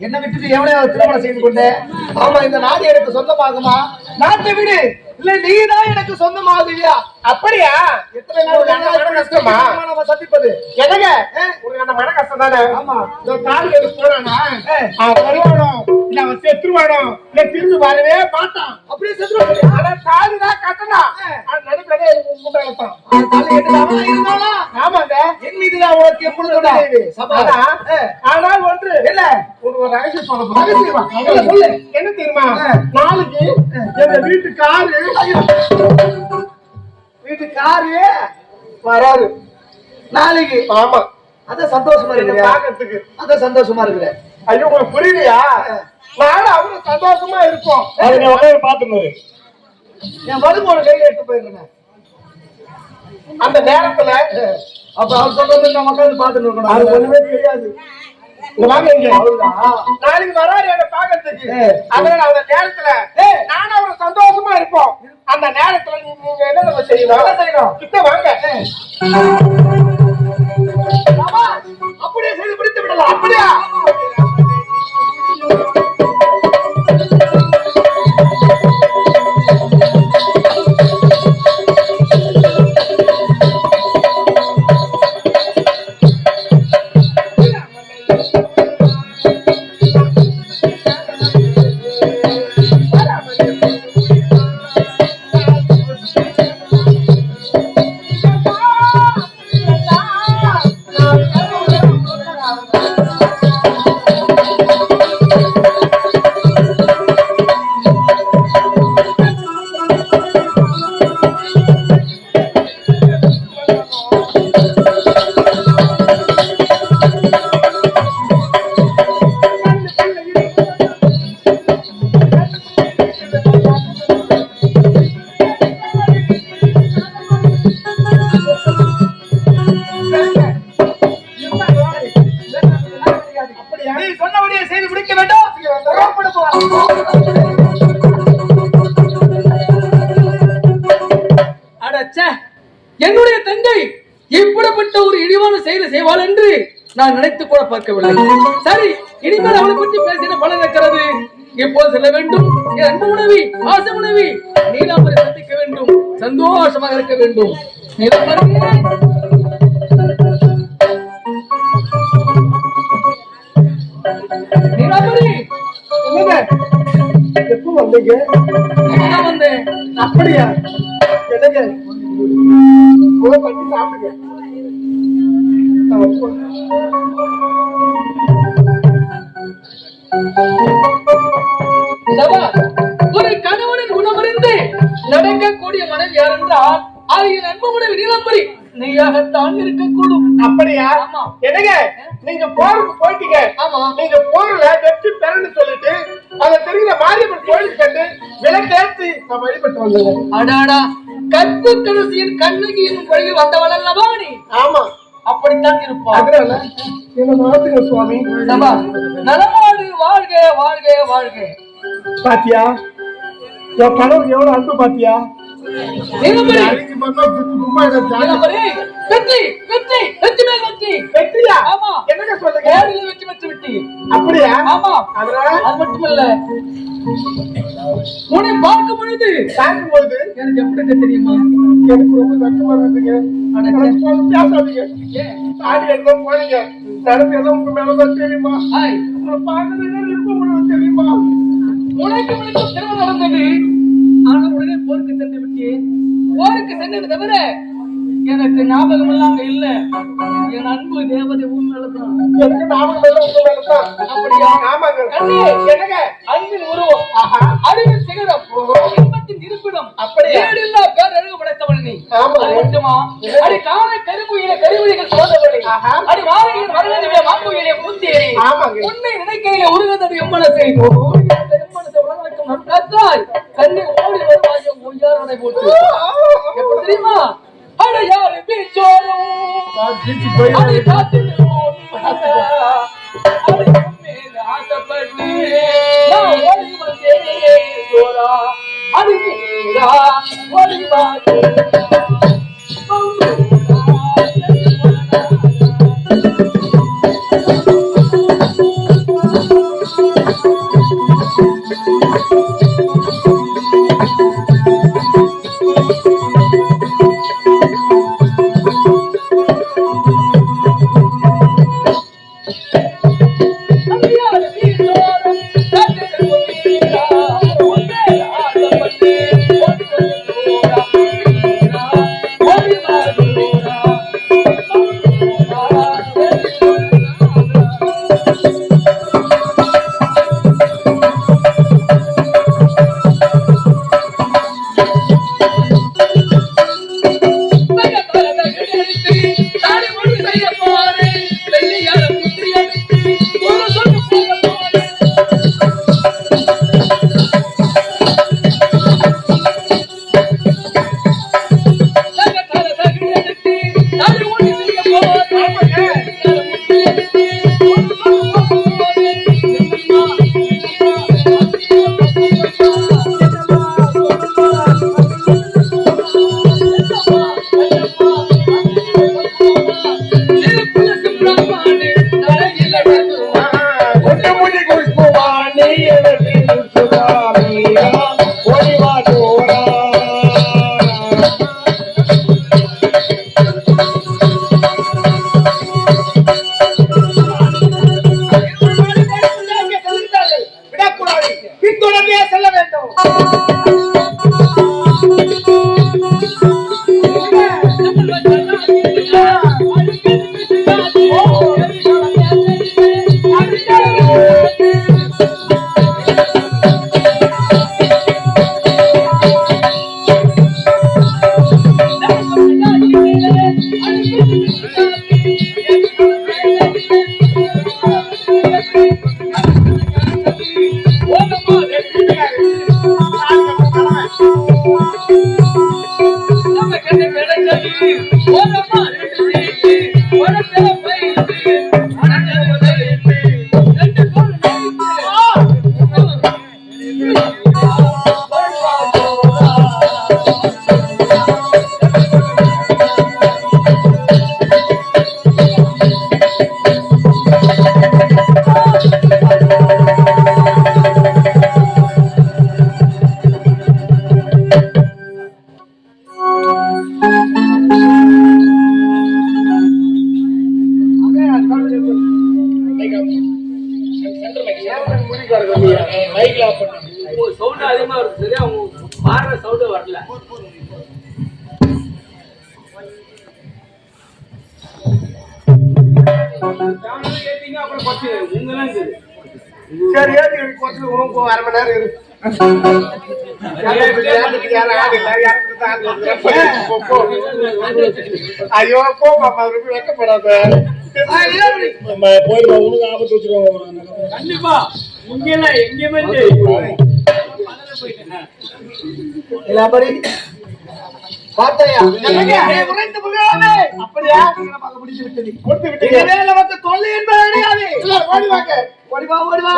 என்ன விட்டுட்டு எவனையாவது திருமணம் செய்து கொண்டு ஆமா இந்த நாடு எனக்கு சொந்தமாகுமா? நாட்டை விடு, இல்ல நீதான் எனக்கு சொந்தமாகுவியா? அப்படியா? எத்தனை நாள் கஷ்டமா நம்ம சந்திப்பது? எதங்க உங்களுக்கு அந்த மன கஷ்டம் தானே? ஆமா, கால் எடுத்து போறானா வருவானோ இல்ல அவன் செத்துருவானோ இல்ல திரும்பி வரவே மாட்டான். அப்படியே செத்துருவான். ஆனா காதுதான் கட்டணா நடுப்படே முட்டாளத்தான் இருந்தாலும் ஆமாங்க என் மீதுதான் உனக்கு எப்பொழுது. ஆனால் ஒன்று இல்ல ஒரு ரகசியம் சொல்ல என்ன தெரியுமா? நாளைக்கு எங்க வீட்டு காரு வராது நாளைக்கு. ஆமா, அத சந்தோஷமா இருக்கு. அத சந்தோஷமா இருக்கு. ஐயோ உங்களுக்கு புரியலையா? நானும் அவரு சந்தோஷமா இருப்போம். பாத்துங்க என் மருமோட கையில எடுத்து போயிருந்தேன் அந்த நேரத்துல. அப்ப அவர் சொல்றது நம்ம உட்காந்து பாத்துட்டு இருக்கணும். அது ஒண்ணுமே தெரியாது. நாளைக்கு வராரு என்ன பாக்கிறதுக்கு. அதனால அந்த நேரத்துல நானும் அவரு சந்தோஷமா இருப்போம். அந்த நேரத்துல நீங்க என்ன செய்யணும்? கிட்ட வாங்க. அப்படியே செய்து பிடித்து விடலாம். அப்படியா? என்னுடைய தங்கை இப்படிப்பட்ட ஒரு இழிவான செயலை செய்வாள் என்று நான் நினைத்து கூட பார்க்கவில்லை. சரி, இனிமேல் அவளை பற்றி பேசின பலன் இருக்கிறது. இப்போது செல்ல வேண்டும். என் அன்பு உணவி, ஆசை உணவி நீலாம்பரி சந்திக்க வேண்டும். சந்தோஷமாக இருக்க வேண்டும். நீலாம்பரி எப்போ வந்தீங்க? வந்தேன். அப்படியா? என்னங்க பண்ணி சாப்பிடுங்க. ஒரு கணவனின் குணமறிந்து நடக்கக்கூடிய மனைவி யார் என்றால் அது என் அன்பு மனைவி நீலாம்பரி நீயாகத்தான் இருக்கக்கூடும். அப்படியா? என்னங்க நீங்க போருக்கு போயிட்டீங்க. ஆமா, நீங்க போர்ல வெற்றி பெறன்னு சொல்லிட்டு அதை தெரிகிற மாரியம்மன் கோயிலுக்கு கண்டு விலக்கேற்றி நான் வழிபட்டு வந்தேன். அடாடா, கற்பு கடைசியின் கண்ணகியின் வழியில் வந்தவள் அல்லவா நீ? ஆமா, அப்படித்தான் இருப்பா. அதனால என்ன நடத்துங்க சுவாமி. நலமாடு வாழ்க வாழ்க வாழ்க. பாத்தியா என் கணவன் எவ்வளவு அன்பு பாத்தியா? அப்படியா? ஆமா, அது மட்டும் இல்ல உன்னை பார்க்கும் பொழுது எனக்கு எப்படி தெரியுமா? எனக்கு ரொம்ப வெக்கமா இருந்துங்க. பேசாதீங்க. தாடி எல்லாம் போனீங்க. நடந்து எல்லாம் உங்க மேலதான் தெரியுமா? பார்க்கறதுக்கு இருக்க தெரியுமா? உனக்கு திருமணம் நடந்தது. ஆனா உடனே போருக்கு சென்று விட்டு போருக்கு சென்றது தவிர எனக்கு ஞாபகம் எல்லாம் அங்க இல்ல. என் அன்பு தேவதை உன் மேலதான். எனக்கு ஞாபகம் எல்லாம் உங்க மேலதான். அப்படியா? ஆமாங்க. என்னங்க அன்பின் உருவம், அறிவின் சிகரம், இன்பத்தின் இருப்பிடம், அப்படியே ஏடில்லா பேரழகு படைத்தவன் நீ. மட்டுமா? அடி காலை கருப்புயில கருவிழிகள் சோதவழி, அடி மாலையில் மரணிய மாங்குயிலே பூந்தேரி. உன்னை நினைக்கையில உருகதடி எம்மனசை எம்மனசை உலகம் நற்காத்தாய் கண்ணை ஓடி வருவாய் ஒய்யாரனை போட்டு. எப்படி தெரியுமா? அடையாறு பீச்சோரும் அதை காத்து ஆசைப்பட்டு ஓடி வந்தேன் சோரா அது ஓடி சவுண்ட் அதிகமா இருக்கு. சரியா பாடுற சவுண்ட் வரல. சரி ஏற்றி கொஞ்சம் அரை மணி நேரம் இருக்கு. ஐயோ போ பாப்பா வெக்கப்படாத. போய் உனக்கு ஆபத்து வச்சிருவாங்க. கண்டிப்பா இங்க எங்கேயுமே பார்த்தையா அப்படியா பிடிச்சு விட்டு கொடுத்து விட்டு நமக்கு தொல்லை என்பது கிடையாது. ஓடி வாங்க, ஓடிவா ஓடிவா.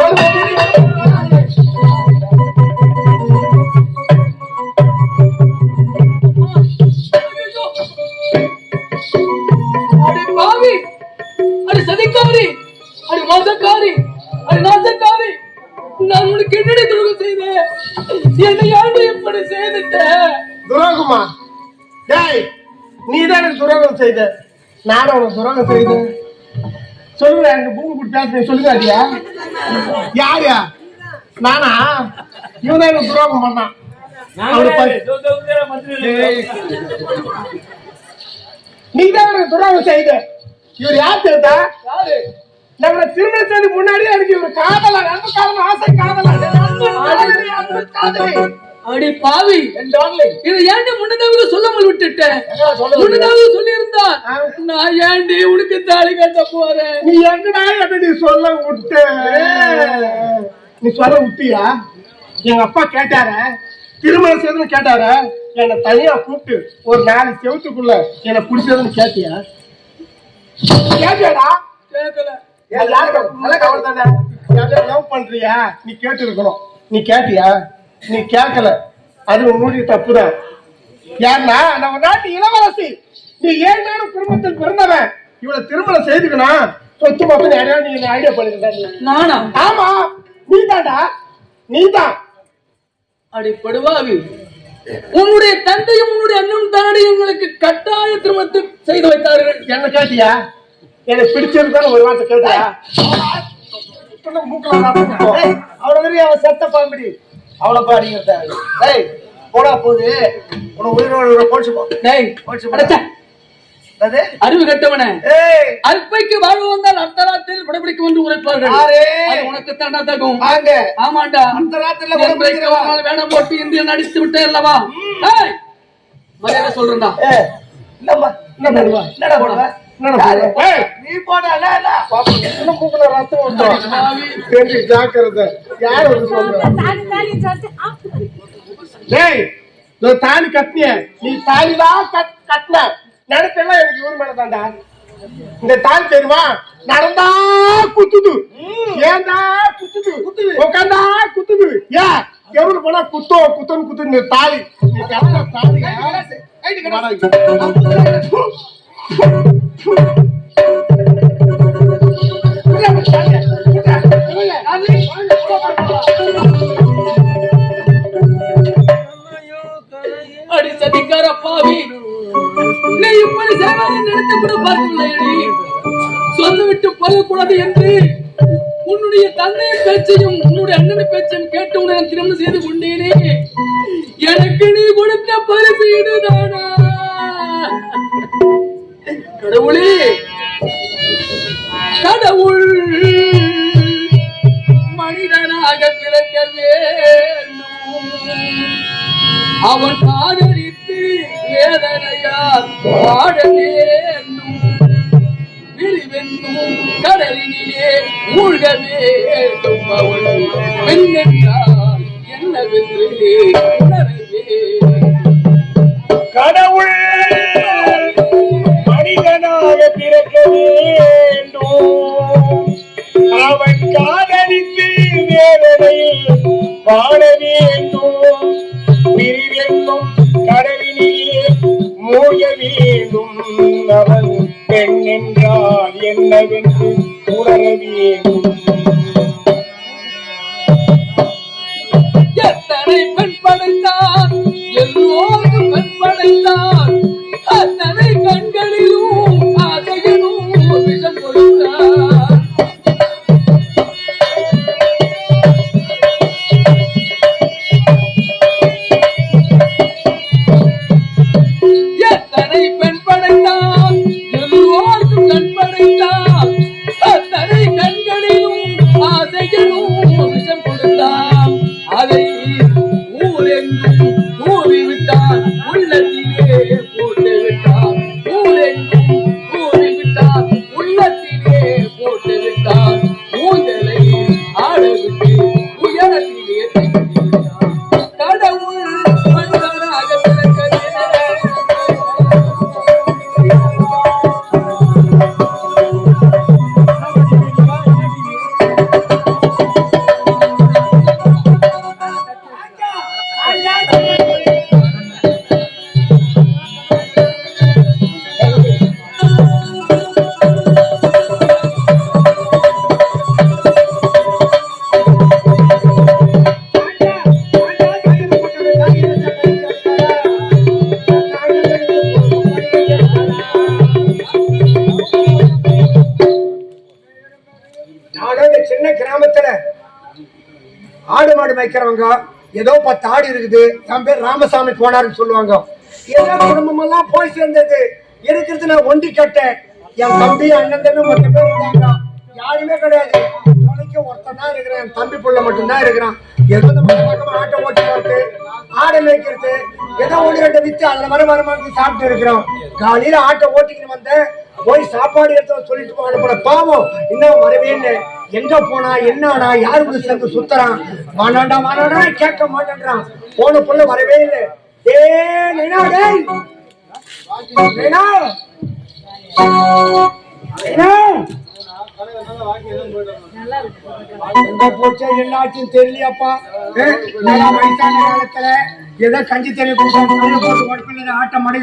பாவி, அடி சதிக்காரி, அடி மோசக்காரி, அடி நாசக்காரி, நான் உனக்கு என்னடி துரோகம் செய்தேன்? என்னை யாரு இப்படி செய்துட்ட? துரோகமா? டேய், நீதான் எனக்கு துரோகம் செய்த. நானும் உனக்கு துரோகம் செய்தேன். சொல்லுங்க, எனக்கு பூமி கூட்டி பேசுறேன். சொல்லுங்க அடியா. யாரியா? நானா? இவன் தான் எனக்கு துரோகம் பண்ணான். நீதான் எனக்கு துரோகம் செய்த. இவர் யார் தெரியுதா? நம்ம திருமணம் செய்து முன்னாடி எனக்கு இவர் காதலா, அன்பு காதலா, ஆசை காதலா, அன்பு காதலி. அடி பாவி, இதை ஏண்டி முன்னதாக சொல்லாமல் விட்டுட்டேன்? முன்னதாக சொல்லி இருந்தா நான் ஏண்டி உனக்கு தாலி கட்ட போறேன்? நீ எங்கடா என்ன நீ சொல்ல விட்ட? நீ சொல்ல விட்டியா? எங்க அப்பா கேட்டார, திருமணம் செய்துன்னு கேட்டார, என்னை தனியா கூப்பிட்டு ஒரு 4 செவத்துக்குள்ள என்ன பிடிச்சதுன்னு கேட்டியா? கேட்டியாடா? கேட்கல. லவ் பண்றியா? நீ கேட்டு இருக்கணும். நீ கேட்டியா? நீ கேட்கல. அது உன்னுடைய தப்புதான். ஏன்னா நம்ம நாட்டு இளவரசி, நீ 7 நாளும் குடும்பத்தில் பிறந்தவன். இவ்வளவு திருமணம் செய்துக்கணும், சொத்து மொத்தம் நிறைய நீ ஐடியா பண்ணிருக்க. நானா? ஆமா, நீதான்டா, நீதான். அடி படுவாவி, உன்னுடைய தந்தையும் உன்னுடைய அண்ணனும் தானே எங்களுக்கு கட்டாய திருமணத்தை செய்து வைத்தார்கள். என்ன கேட்டியா? எனக்கு பிடிச்சிருந்தாலும் ஒரு வார்த்தை கேட்டியா? அவ்வளவு அவன் செத்த பாம்படி அவ்வளவு பாடிங்க. போடா போது உன உயிரோட போச்சு போ. அறிவு கட்டவன அற்பைக்கு வாழ்வு வந்தால் அந்த ராத்திரில் படப்பிடிக்க வந்து உரைப்பார்கள். உனக்கு தாண்டா தகும். ஆமாண்டா, அந்த ராத்திரில வேடம் போட்டு இந்தியா நடித்து விட்டே அல்லவா? மரியாதை சொல்றா. நீ போட ரத்தம் ஜாக்கிரதை. யாரு தாலி கட்டிய? நீ தாலிதான் கட்டின. நடத்தெல்லாம் எனக்கு இவரு மேல தாண்டா. இந்த தாலி தெரியுமா? நடந்தா குத்துது, ஏண்டா குத்துது, உட்காந்தா குத்துது. ஏன் எவரு போனா குத்தோ குத்தம் குத்து. இந்த தாலி நீ கட்டின தாலி அடி சதிக்கார பாவி, நீ இப்படி சேவை நினைத்து கூட பார்க்கவில்லை. சொல்லி விட்டு போகக்கூடாது என்று உன்னுடைய தந்தையின் பேச்சையும் உன்னுடைய அண்ணன் பேச்சையும் கேட்டு உன்னை திருமணம் செய்து கொண்டேனே. எனக்கு நீ கொடுத்த பரிசு இதுதானா? கடவுளே, கடவுள் மனிதனாக பிறக்க வேண்டும். அவன் காதலித்து வேதனையால் வாழ வேண்டும். விரிவென்னும் கடலினிலே மூழ்க வேண்டும். அவள் பெண்ணென்றால் என்னவென்று உணரவே. கடவுள் மனிதனாக பிறக்க வேண்டும். அவன் காதலித்து வேதனையில் வாழ வேண்டும். பிரிவென்னும் கடலினிலே மூழ்க வேண்டும். அவன் பெண் என்றால் என்னவென்று உணர வேண்டும். எத்தனை பெண் படைத்தான், எல்லோரும் பெண் படைத்தான். அத்தனை கண்களிலும் ஆசையிலும் விஷம் கொடுத்தான். எத்தனை பெண் படைத்தான், எல்லோருக்கும் கண் படைத்தான். வைக்கிறவங்க ஏதோ 10 ஆடு இருக்குது, என் பேர் ராமசாமி போனாருன்னு சொல்லுவாங்க. ஏதோ குடும்பம் எல்லாம் போய் சேர்ந்தது. இருக்கிறது நான் ஒண்டி கட்டேன். என் தம்பி அண்ணன் தம்பி 10 பேர் இருந்தாங்க. யாருமே கிடையாது. ஒருத்தன் தான் இருக்கிறேன். என் தம்பி புள்ள மட்டும்தான் இருக்கிறான். ஏதோ நம்ம பக்கமா ஆட்டை ஓட்டி போட்டு ஆடை மேய்க்கிறது, ஏதோ 1-2 வித்து அதுல வருமானமானது சாப்பிட்டு இருக்கிறோம். காலையில ஆட்டை ஓட்டிக்கிட்டு வந்தேன். போய் சாப்பாடு எடுத்து சொல்லிட்டு அனுப்புற பாவம் இன்னும் வரவே இல்லை. எங்க போனா என்னடா யாரு சேர்ந்து சுத்துறான், வானாண்டா வானாடா கேட்க மாட்டேன்றான். போன புள்ள வரவே இல்லை. போச்சா என்னாச்சும் தெரியலையாப்பா. வயசான காலத்துல ஏதோ கஞ்சி தண்ணி போட்டு ஆட்ட மடை